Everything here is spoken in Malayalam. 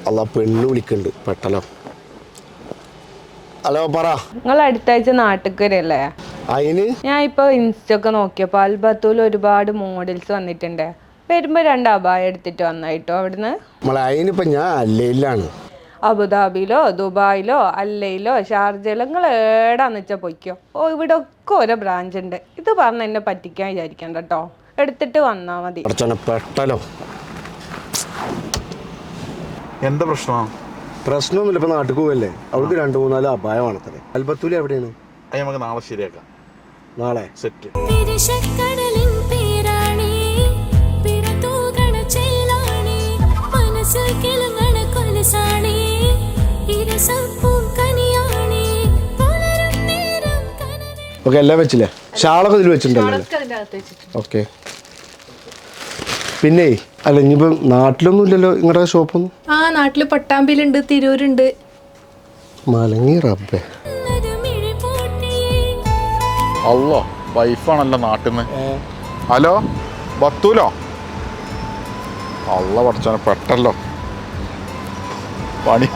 അല്ല പെണ്ണ് വിളിക്കുന്നുണ്ട് പെട്ടല്ലോ. ഹലോ പറ. നിങ്ങൾ അടുത്താഴ്ച നാട്ടിക്കരല്ലേ? അതിന് ഞാൻ ഇപ്പൊ ഇൻസ്റ്റൊക്കെ നോക്കിയപ്പോ അൽബത്തൂൽ ഒരുപാട് മോഡൽസ് വന്നിട്ടുണ്ട്. വരുമ്പോ 2 അബായ എടുത്തിട്ട് വന്നായിട്ടോ അവിടുന്ന്. നമ്മളെ അതിനിപ്പോ ഞാൻ അല്ലയിലാണ്. അബുദാബിയിലോ ദുബായിലോ അല്ലയിലോ ഷാർജയിലോ നിങ്ങൾ ഏടാന്ന് വെച്ചാൽ പൊയ്ക്കോ. ഇവിടെ ഒക്കെ ഓരോ ബ്രാഞ്ച് ഉണ്ട്. ഇത് പറഞ്ഞ് എന്നെ പറ്റിക്കാൻ വിചാരിക്കണ്ട കേട്ടോ. എടുത്തിട്ട് വന്നാ മതി. പെട്ടല്ലോ. എന്താ പ്രശ്നം? പ്രശ്നമൊന്നുമില്ല. ഇപ്പൊ നാട്ടിൽ പോവല്ലേ, അവൾക്ക് 2-3 അപായ വേണത്തല്ലേ. അൽബത്തൂല് എവിടെയാണ്? അത് നമുക്ക് നാളെ ശരിയാക്കാം. നാളെ സെറ്റ്. ഓക്കെ എല്ലാം വെച്ചില്ലേ? ഷാളൊക്കെ ഇതിൽ വെച്ചിട്ടുണ്ടല്ലോ. ഓക്കെ. പിന്നെ അല്ല ഇനിയിപ്പോ നാട്ടിലൊന്നും ഇല്ലല്ലോ നിങ്ങളുടെ ഷോപ്പൊന്നും? ആ നാട്ടില് പട്ടാമ്പിയിലുണ്ട്, തിരൂരുണ്ട്. മലങ്ങി റബ്ബേ. അല്ലോ വൈഫാണല്ലോ നാട്ടിൽ നിന്ന്. ഹലോ ബത്തൂലോ? അല്ല പഠിച്ചോനെ പെട്ടല്ലോ പണി.